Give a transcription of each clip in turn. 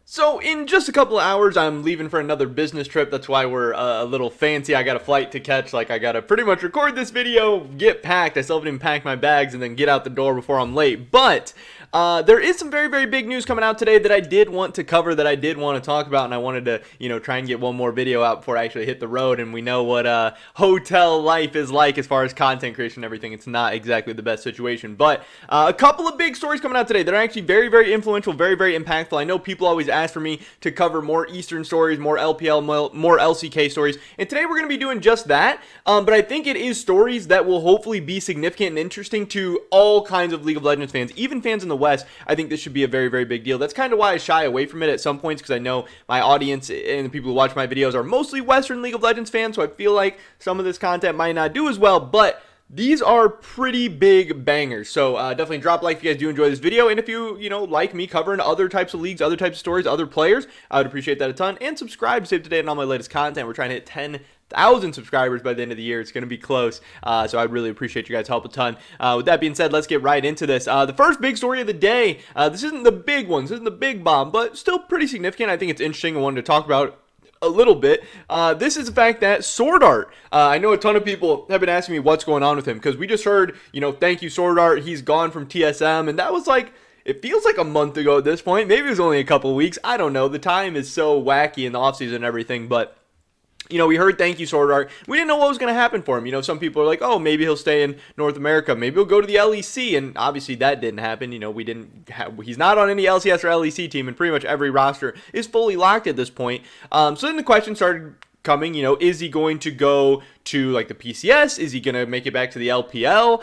So in just a couple of hours, I'm leaving for another business trip. That's why we're a little fancy. I got a flight to catch. Like, I got to pretty much record this video, get packed. I still haven't even packed my bags, and then get out the door before I'm late. But there is some very, very big news coming out today that I did want to cover, that I did want to talk about, and I wanted to, try and get one more video out before I actually hit the road. And we know what hotel life is like as far as content creation and everything. It's not exactly the best situation. But a couple of big stories coming out today that are actually very, very influential, very, very impactful. I know people always ask for me to cover more Eastern stories, more LPL, more LCK stories, and today we're going to be doing just that, but I think it is stories that will hopefully be significant and interesting to all kinds of League of Legends fans, even fans in the West. I think this should be a very, very big deal. That's kind of why I shy away from it at some points, because I know my audience and the people who watch my videos are mostly Western League of Legends fans, so I feel like some of this content might not do as well, but these are pretty big bangers. So definitely drop a like if you guys do enjoy this video. And if you, like me covering other types of leagues, other types of stories, other players, I would appreciate that a ton. And subscribe to stay up to date on all my latest content. We're trying to hit 10,000 subscribers by the end of the year. It's going to be close. So I'd really appreciate you guys' help a ton. With that being said, let's get right into this. The first big story of the day. This isn't the big one. This isn't the big bomb, but still pretty significant. I think it's interesting. I wanted to talk about a little bit. This is the fact that Sword Art, I know a ton of people have been asking me what's going on with him, because we just heard, thank you Sword Art, he's gone from TSM, and that was like, it feels like a month ago at this point. Maybe it was only a couple of weeks. I don't know. The time is so wacky in the offseason and everything, but we heard thank you Sword Art. We didn't know what was going to happen for him. Some people are like, oh, maybe he'll stay in North America. Maybe he'll go to the LEC. And obviously that didn't happen. He's not on any LCS or LEC team, and pretty much every roster is fully locked at this point. So then the question started coming, is he going to go to like the PCS? Is he going to make it back to the LPL?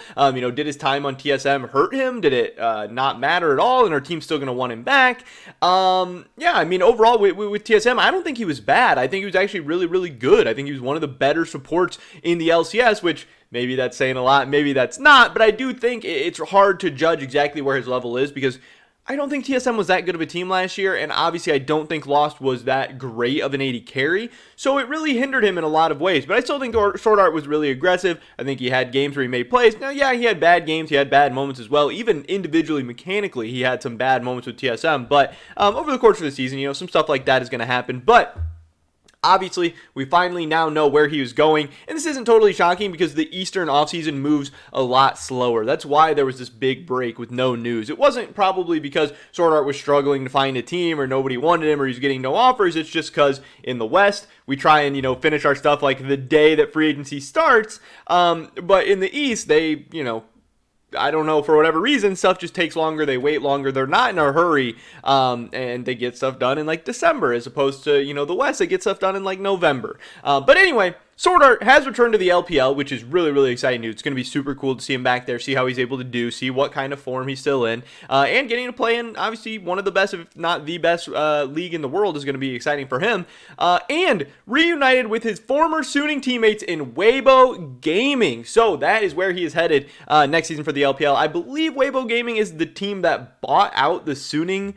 Did his time on TSM hurt him? Did it not matter at all? And our team's still going to want him back? Overall with TSM, I don't think he was bad. I think he was actually really, really good. I think he was one of the better supports in the LCS, which maybe that's saying a lot, maybe that's not, but I do think it's hard to judge exactly where his level is, because I don't think TSM was that good of a team last year, and obviously I don't think Lost was that great of an AD carry, so it really hindered him in a lot of ways. But I still think Sword Art was really aggressive. I think he had games where he made plays. Now, yeah, he had bad games, he had bad moments as well. Even individually, mechanically, he had some bad moments with TSM, but over the course of the season, some stuff like that is going to happen. But obviously, we finally now know where he was going, and this isn't totally shocking because the Eastern offseason moves a lot slower. That's why there was this big break with no news. It wasn't probably because Sword Art was struggling to find a team or nobody wanted him or he's getting no offers. It's just because in the West, we try and, finish our stuff like the day that free agency starts, but in the East, they, I don't know, for whatever reason, stuff just takes longer. They wait longer. They're not in a hurry, and they get stuff done in like December, as opposed to, the West, they get stuff done in like November. But anyway, Sword Art has returned to the LPL, which is really, really exciting news. It's going to be super cool to see him back there, see how he's able to do, see what kind of form he's still in, and getting to play in, obviously, one of the best, if not the best, league in the world is going to be exciting for him. And reunited with his former Suning teammates in Weibo Gaming. So that is where he is headed next season for the LPL. I believe Weibo Gaming is the team that bought out the Suning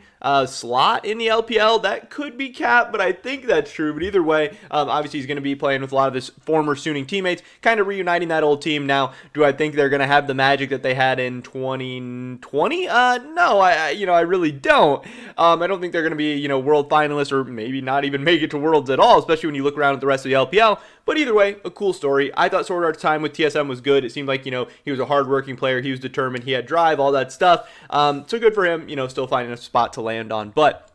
slot in the LPL. That could be Cap, but I think that's true. But either way, obviously he's going to be playing with a lot of his former Suning teammates, kind of reuniting that old team. Now, do I think they're going to have the magic that they had in 2020? No, I really don't. I don't think they're going to be, world finalists, or maybe not even make it to worlds at all, especially when you look around at the rest of the LPL. But either way, a cool story. I thought Sword Art's time with TSM was good. It seemed like, he was a hardworking player. He was determined. He had drive, all that stuff. So good for him, still finding a spot to land on. But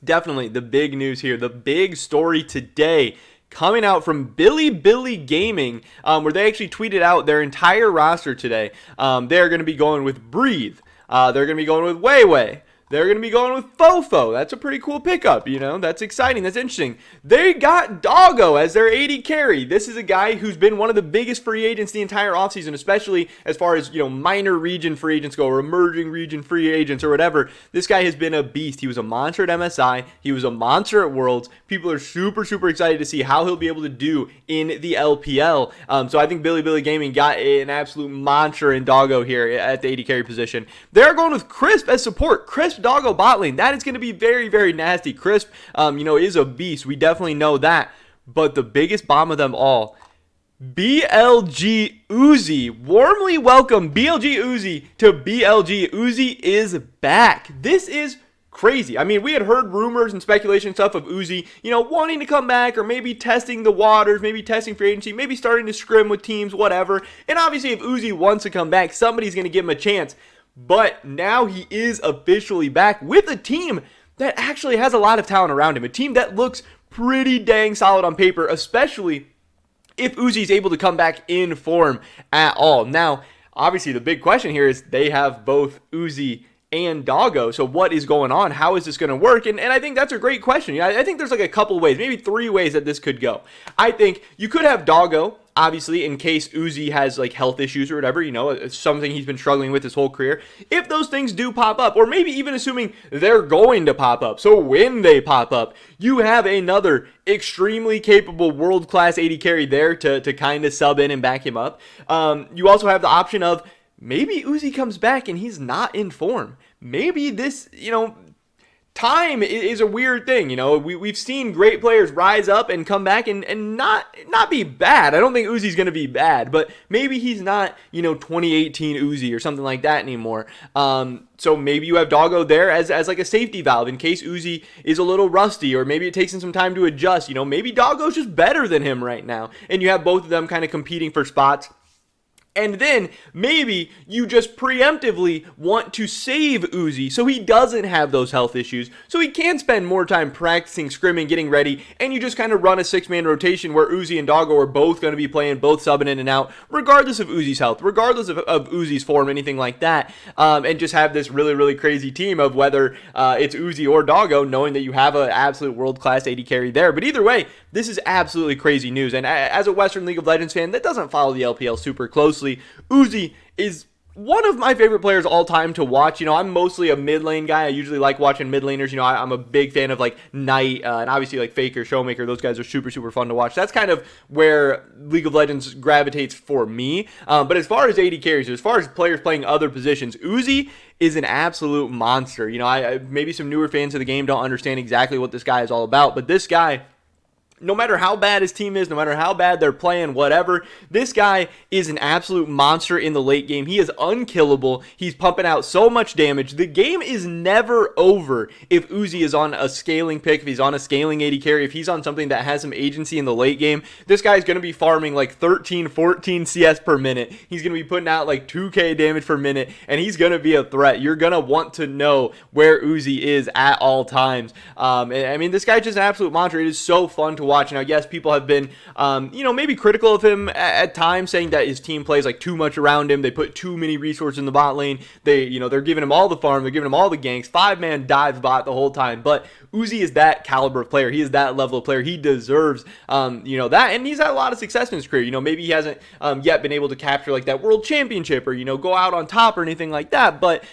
definitely the big news here, the big story today, coming out from Billy Gaming, where they actually tweeted out their entire roster today. They're going to be going with Breathe. They're going to be going with Weiwei. They're going to be going with Fofo. That's a pretty cool pickup, That's exciting. That's interesting. They got Doggo as their AD carry. This is a guy who's been one of the biggest free agents the entire offseason, especially as far as, minor region free agents go, or emerging region free agents or whatever. This guy has been a beast. He was a monster at MSI. He was a monster at Worlds. People are super, super excited to see how he'll be able to do in the LPL. So I think Billy Gaming got an absolute monster in Doggo here at the AD carry position. They're going with Crisp as support. Crisp Doggo bot lane. That is going to be very, very nasty. Crisp, is a beast. We definitely know that. But the biggest bomb of them all, BLG Uzi. Warmly welcome BLG Uzi to BLG. Uzi is back. This is crazy. I mean, we had heard rumors and speculation and stuff of Uzi, wanting to come back or maybe testing the waters, maybe testing free agency, maybe starting to scrim with teams, whatever. And obviously, if Uzi wants to come back, somebody's going to give him a chance. But now he is officially back with a team that actually has a lot of talent around him, a team that looks pretty dang solid on paper, especially if Uzi's able to come back in form at all. Now, obviously, the big question here is they have both Uzi and Doggo. So what is going on? How is this going to work? And I think that's a great question. I think there's like a couple ways, maybe 3 ways that this could go. I think you could have Doggo, obviously, in case Uzi has like health issues or whatever, it's something he's been struggling with his whole career. If those things do pop up, or maybe even assuming they're going to pop up, so when they pop up, you have another extremely capable world-class AD carry there to kind of sub in and back him up. You also have the option of maybe Uzi comes back and he's not in form. Maybe this, time is a weird thing. We've seen great players rise up and come back and not be bad. I don't think Uzi's going to be bad, but maybe he's not, 2018 Uzi or something like that anymore. So maybe you have Doggo there as like a safety valve in case Uzi is a little rusty, or maybe it takes him some time to adjust. Maybe Doggo's just better than him right now, and you have both of them kind of competing for spots. And then maybe you just preemptively want to save Uzi so he doesn't have those health issues, so he can spend more time practicing, scrimming, getting ready, and you just kind of run a 6-man rotation where Uzi and Doggo are both going to be playing, both subbing in and out, regardless of Uzi's health, regardless of Uzi's form, anything like that, and just have this really, really crazy team of whether it's Uzi or Doggo, knowing that you have an absolute world-class AD carry there. But either way, this is absolutely crazy news, and as a Western League of Legends fan that doesn't follow the LPL super closely, Uzi is one of my favorite players all time to watch. I'm mostly a mid lane guy. I usually like watching mid laners. I'm a big fan of like Knight and obviously like Faker, Showmaker. Those guys are super, super fun to watch. That's kind of where League of Legends gravitates for me. But as far as AD carries, as far as players playing other positions, Uzi is an absolute monster. Maybe some newer fans of the game don't understand exactly what this guy is all about, but this guy, no matter how bad his team is, no matter how bad they're playing, whatever, this guy is an absolute monster in the late game. He is unkillable. He's pumping out so much damage. The game is never over if Uzi is on a scaling pick, if he's on a scaling AD carry, if he's on something that has some agency in the late game. This guy's going to be farming like 13, 14 CS per minute. He's going to be putting out like 2k damage per minute, and he's going to be a threat. You're going to want to know where Uzi is at all times. This guy's just an absolute monster. It is so fun to watch. Now, yes, people have been, maybe critical of him at times, saying that his team plays like too much around him. They put too many resources in the bot lane. They're giving him all the farm. They're giving him all the ganks. 5-man dive bot the whole time. But Uzi is that caliber of player. He is that level of player. He deserves, that. And he's had a lot of success in his career. Maybe he hasn't yet been able to capture like that world championship or, go out on top or anything like that. But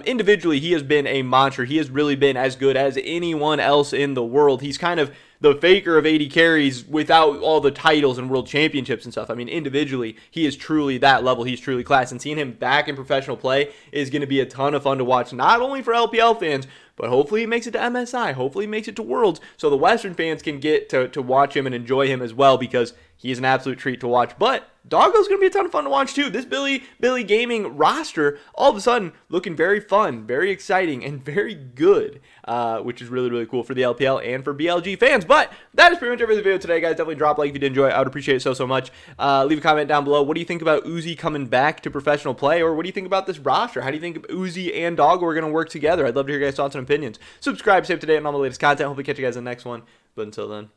individually, he has been a monster. He has really been as good as anyone else in the world. He's kind of the Faker of AD carries without all the titles and world championships and stuff. Individually, he is truly that level. He's truly class. And seeing him back in professional play is going to be a ton of fun to watch, not only for LPL fans, but hopefully he makes it to MSI. Hopefully he makes it to Worlds, so the Western fans can get to watch him and enjoy him as well, because he is an absolute treat to watch. But Doggo's going to be a ton of fun to watch too. This Billy Gaming roster, all of a sudden, looking very fun, very exciting, and very good, which is really, really cool for the LPL and for BLG fans. But that is pretty much everything for the video today, guys. Definitely drop a like if you did enjoy it. I would appreciate it so much. Leave a comment down below. What do you think about Uzi coming back to professional play, or what do you think about this roster? How do you think Uzi and Doggo are going to work together? I'd love to hear your guys' thoughts and opinions. Subscribe, stay up to date on all the latest content. Hopefully catch you guys in the next one. But until then.